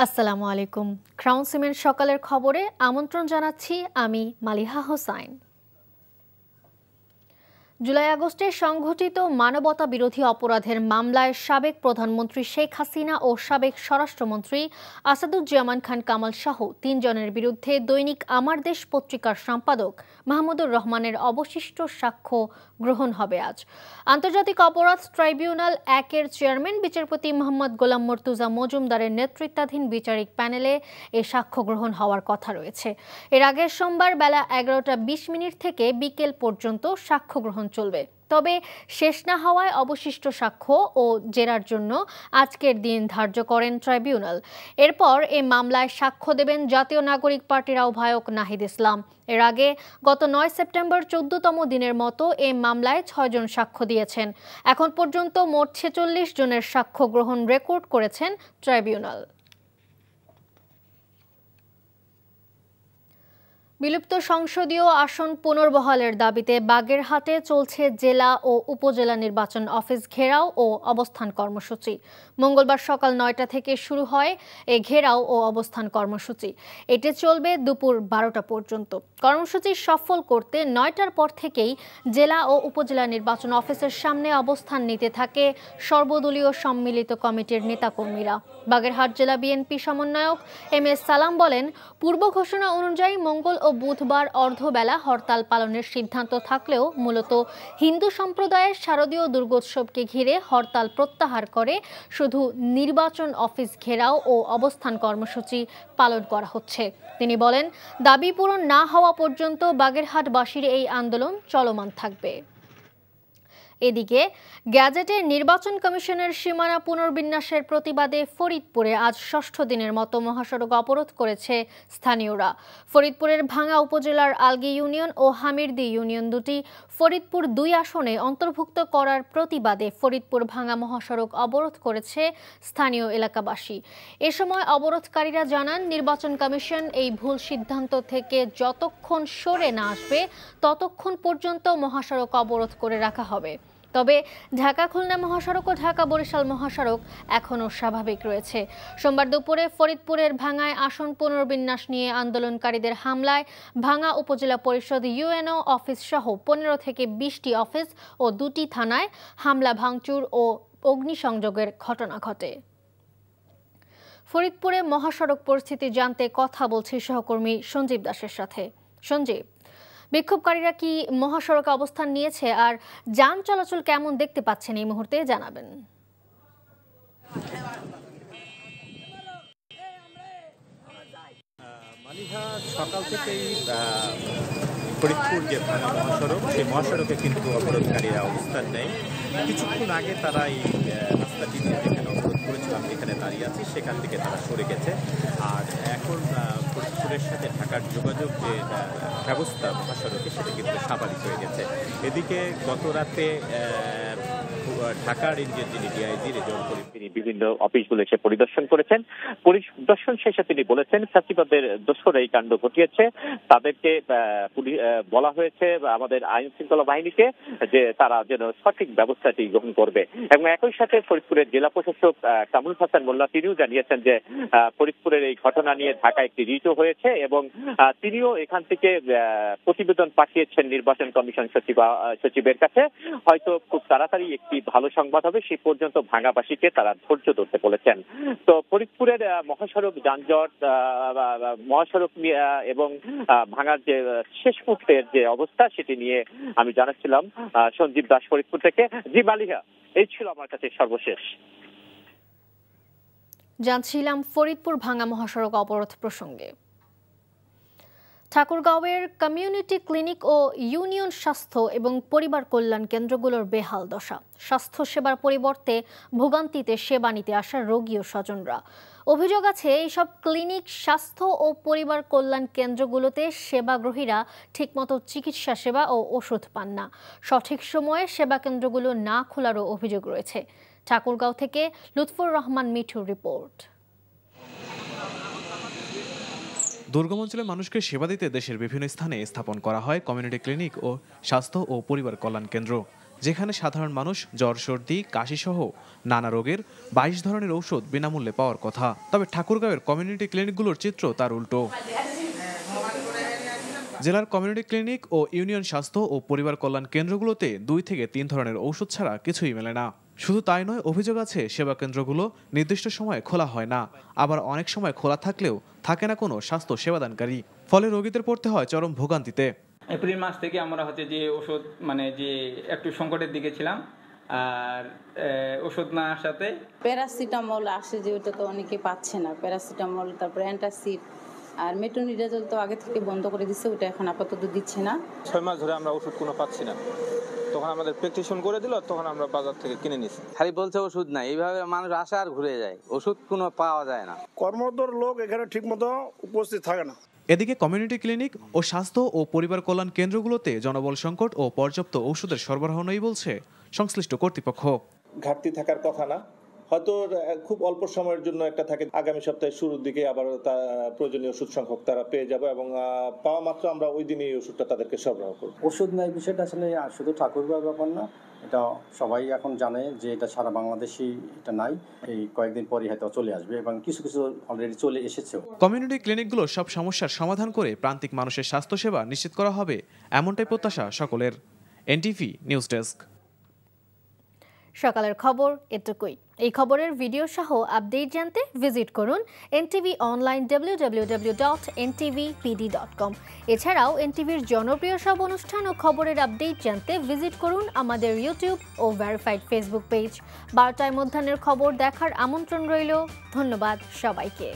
আসসালামু আলাইকুম। Crown cement সকালের খবরে আমন্ত্রণ জানাচ্ছি আমি মালিহা হোসাইন। জুলাই আগস্টে সংঘটিত মানবতা বিরোধী অপরাধের মামলায় সাবেক প্রধানমন্ত্রী শেখ হাসিনা ও সাবেক স্বরাষ্ট্রমন্ত্রী আসাদুজ্জামান খান কামাল সহ ৩ জনের বিরুদ্ধে দৈনিক আমার দেশ পত্রিকার সম্পাদক মাহমুদুর রহমানের অবশিষ্ট সাক্ষ্য গ্রহণ হবে আজ। আন্তর্জাতিক অপরাধ ট্রাইব্যুনাল ১-এর চেয়ারম্যান বিচারপতি মোহাম্মদ গোলাম মর্তুজা মজুমদারের নেতৃত্বাধীন বিচারিক প্যানেলে এ সাক্ষ্য গ্রহণ হওয়ার কথা রয়েছে। এর আগে সোমবার বেলা ১১টা ২০ থেকে বিকেল পর্যন্ত সাক্ষ্য গ্রহণ চলবে। তবে শেষ না হওয়ায় অবশিষ্ট সাক্ষ্য ও জেরার জন্য আজকের দিন ধার্য করেন ট্রাইব্যুনাল। এরপর এ মামলায় সাক্ষ্য দেবেন জাতীয় নাগরিক পার্টির আহ্বায়ক নাহিদ ইসলাম। এর আগে গত ৯ সেপ্টেম্বর ১৪তম দিনের মতো এ মামলায় ৬ জন সাক্ষ্য দিয়েছেন। এখন পর্যন্ত মোট ৪৬ জনের সাক্ষ্য গ্রহণ রেকর্ড করেছেন ট্রাইব্যুনাল। বিলুপ্ত সংসদীয় আসন পুনর্বহালের দাবিতে বাগেরহাটে চলছে জেলা ও উপজেলা নির্বাচন অফিস ঘেরাও ও অবস্থান কর্মসূচি। মঙ্গলবার সকাল ৯টা থেকে শুরু হয় এ ঘেরাও ও অবস্থান কর্মসূচি। এটি চলবে দুপুর ১২টা পর্যন্ত। কর্মসূচি সফল করতে ৯টার পর থেকেই জেলা ও উপজেলা নির্বাচন অফিসের সামনে অবস্থান নিতে থাকে সর্বদলীয় সম্মিলিত কমিটির নেতাকর্মীরা। বাগেরহাট জেলা বিএনপি সমন্বয়ক এম.এস. সালাম বলেন, পূর্ব ঘোষণা অনুযায়ী মঙ্গল ও বুধবার অর্ধবেলা হরতাল পালনের সিদ্ধান্ত থাকলেও মূলত হিন্দু সম্প্রদায়ের শারদীয় দুর্গোৎসবকে ঘিরে হরতাল প্রত্যাহার করে শুধু নির্বাচন অফিস ঘেরাও ও অবস্থান কর্মসূচি পালন করা হচ্ছে। তিনি বলেন, দাবি পূরণ না হওয়া পর্যন্ত বাগেরহাটবাসীর এই আন্দোলন চলমান থাকবে। এদিকে গ্যাজেটে নির্বাচন কমিশনের সীমানা পুনর্বিন্যাসের প্রতিবাদে ফরিদপুরে আজ ষষ্ঠ দিনের মতো মহাসড়ক অবরোধ করেছে স্থানীয়রা। ফরিদপুরের ভাঙ্গা উপজেলার আলগী ইউনিয়ন ও হামিরদি ইউনিয়ন দুটি ফরিদপুর ২ আসনে অন্তর্ভুক্ত করার প্রতিবাদে ফরিদপুর ভাঙ্গা মহাসড়ক অবরোধ করেছে স্থানীয় এলাকাবাসী। এ সময় অবরোধকারীরা জানান, নির্বাচন কমিশন এই ভুল সিদ্ধান্ত থেকে যতক্ষণ সরে না আসবে ততক্ষণ পর্যন্ত মহাসড়ক অবরোধ করে রাখা হবে। তবে ঢাকা খুলনা মহাসড়ক ও ঢাকা বরিশাল মহাসড়ক এখনও স্বাভাবিক রয়েছে। সোমবার দুপুরে ফরিদপুরের ভাঙ্গায় আসন পুনর্বিন্যাস নিয়ে আন্দোলনকারীদের হামলায় ভাঙ্গা উপজেলা পরিষদ ইউএনও অফিস সহ ১৫ থেকে ২০টি অফিস ও ২টি থানায় হামলা ভাঙচুর ও অগ্নিসংযোগের ঘটনা ঘটে। ফরিদপুরে মহাসড়ক পরিস্থিতি জানতে কথা বলছি সহকর্মী সঞ্জীব দাসের সাথে। সঞ্জীব, বিক্ষোভকারীরা কি মহাসড়কে অবস্থান নিয়েছে আর যান চলাচল কেমন দেখতে পাচ্ছেন এই মুহূর্তে জানাবেন। মালিহা, সকাল থেকেই ফরিদপুর যে ভাঙা মহাসড়ক, সেই মহাসড়কে কিন্তু অবরোধকারীরা অবস্থান নেয়। কিছুক্ষণ আগে তারা এই রাস্তাটি যেখানে অবরোধ করেছিল, আমি এখানে দাঁড়িয়ে আছি, সেখান থেকে তারা সরে গেছে। আর এখন ফরিদপুরের সাথে ঢাকার যোগাযোগ যে ব্যবস্থা মহাসড়কে, সেটা কিন্তু স্বাভাবিক হয়ে গেছে। এদিকে গত রাতে ঢাকার যিনি ডিআইজি রেজাউল করিম, তিনি বিভিন্ন অফিসগুলো এসে পরিদর্শন করেছেন। পরিদর্শন শেষে তিনি বলেছেন, ফ্যাসিবাদের দোসর এই কাণ্ড ঘটিয়েছে, তাদেরকে বলা হয়েছে আমাদের আইন শৃঙ্খলা বাহিনীকে যে তারা যেন সঠিক ব্যবস্থাটি গ্রহণ করবে। এবং একই সাথে ফরিদপুরের জেলা প্রশাসক কামরুল হাসান মোল্লা তিনিও জানিয়েছেন যে ফরিদপুরের এই ঘটনা নিয়ে ঢাকায় একটি রিটও হয়েছে এবং তিনিও এখান থেকে প্রতিবেদন পাঠিয়েছেন নির্বাচন কমিশন সচিবের কাছে। হয়তো খুব তাড়াতাড়ি একটি ভালো সংবাদ হবে, সেই পর্যন্ত ভাঙ্গাবাসীকে তারা ধৈর্য ধরতে বলেছেন। তো ফরিদপুরের মহাসড়ক যানজট, মহাসড়ক এবং ভাঙার যে শেষ মুহূর্তের যে অবস্থা, সেটি নিয়ে আমি জানাচ্ছিলাম সঞ্জীব দাস, ফরিদপুর থেকে। জি মালিহা, এই ছিল আমার কাছে সর্বশেষ। জানছিলাম ফরিদপুর ভাঙ্গা মহাসড়ক অবরোধ প্রসঙ্গে। ঠাকুরগাঁওয়ের কমিউনিটি ক্লিনিক ও ইউনিয়ন স্বাস্থ্য এবং পরিবার কল্যাণ কেন্দ্রগুলোর বেহাল দশা। স্বাস্থ্য সেবার পরিবর্তে ভোগান্তিতে সেবা নিতে আসা রোগী ও স্বজনরা। অভিযোগ আছে, এইসব ক্লিনিক, স্বাস্থ্য ও পরিবার কল্যাণ কেন্দ্রগুলোতে সেবাগ্রহীরা ঠিকমতো চিকিৎসা সেবা ও ওষুধ পান না। সঠিক সময়ে সেবা কেন্দ্রগুলো না খোলারও অভিযোগ রয়েছে। ঠাকুরগাঁও থেকে লুৎফুর রহমান মিঠুর রিপোর্ট। দুর্গম অঞ্চলের মানুষকে সেবা দিতে দেশের বিভিন্ন স্থানে স্থাপন করা হয় কমিউনিটি ক্লিনিক ও স্বাস্থ্য ও পরিবার কল্যাণ কেন্দ্র। যেখানে সাধারণ মানুষ জ্বর, সর্দি, কাশি সহ নানা রোগের 22 ধরনের ঔষধ বিনামূল্যে পাওয়ার কথা। তবে ঠাকুরগাঁওয়ের কমিউনিটি ক্লিনিকগুলোর চিত্র তার উল্টো। জেলার কমিউনিটি ক্লিনিক ও ইউনিয়ন স্বাস্থ্য ও পরিবার কল্যাণ কেন্দ্রগুলোতে 2 থেকে 3 ধরনের ঔষধ ছাড়া কিছুই মেলে না। শুধু তাই নয়, অভিযোগ আছে সেবা কেন্দ্রগুলো নির্দিষ্ট সময়ে খোলা হয় না, আবার অনেক সময় খোলা থাকলেও থাকে না কোনো স্বাস্থ্য সেবাদানকারী। ফলে রোগীদের পড়তে হয় চরম ভোগান্তিতে। এপ্রিল মাস থেকে আমরা হচ্ছে যে ওষুধ যে একটু সংকটের দিকে ছিলাম, আর ওষুধ না আসাতে প্যারাসিটামল আসে যে ওটা তো অনেকে পাচ্ছে না। প্যারাসিটামল, তারপরে অ্যান্টাসিড আর মেট্রোনিডাজল তো আগে থেকে বন্ধ করে দিচ্ছে, ওটা এখন আপাতত দিচ্ছে না। 6 মাস ধরে আমরা ওষুধ কোনো পাচ্ছি না, তখন আমাদের প্রেসক্রিপশন করে দিল, তখন আমরা বাজার থেকে কিনে নিছি। খালি বলছে ওষুধ নাই, এইভাবে মানুষ আসে আর ঘুরে যায়, ওষুধ কোনো পাওয়া যায় না। কর্মরত লোক এখানে ঠিকমতো উপস্থিত থাকে না। এদিকে কমিউনিটি ক্লিনিক ও স্বাস্থ্য ও পরিবার কল্যাণ কেন্দ্রগুলোতে জনবল সংকট ও পর্যাপ্ত ঔষধের সরবরাহ নেই বলছে সংশ্লিষ্ট কর্তৃপক্ষ। ঘাটতি থাকার কথা না, হয়তো খুব অল্প সময়ের জন্য একটা থাকে, আগামী সপ্তাহের শুরুর দিকে আবার প্রয়োজনীয় ওষুধ সংখ্যক তারা পেয়ে যাবে এবং পাওয়া মাত্র আমরা ওই দিনই ওষুধটা তাদেরকে সরবরাহ করব। ওষুধ নাই বিষয়টা আসলে শুধু ঠাকুরগাঁও ব্যাপার না, এটা সবাই এখন জানে যে এটা সারা বাংলাদেশেই এটা নাই। এই কয়েকদিন পরই হয়তো চলে আসবে এবং কিছু কিছু অলরেডি চলে এসেছেও। কমিউনিটি ক্লিনিকগুলো সব সমস্যার সমাধান করে প্রান্তিক মানুষের স্বাস্থ্যসেবা নিশ্চিত করা হবে, এমনটাই প্রত্যাশা সকলের। NTV news desk. সকালের খবর এটুকুই। এই খবরের ভিডিও সহ আপডেট জানতে ভিজিট করুন এনটিভি অনলাইন www.ntvpd.com। এছাড়াও এনটিভির জনপ্রিয় সব অনুষ্ঠান ও খবরের আপডেট জানতে ভিজিট করুন আমাদের ইউটিউব ও ভেরিফাইড ফেসবুক পেজ। 12টায় মধ্যাহ্নের খবর দেখার আমন্ত্রণ রইল। ধন্যবাদ সবাইকে।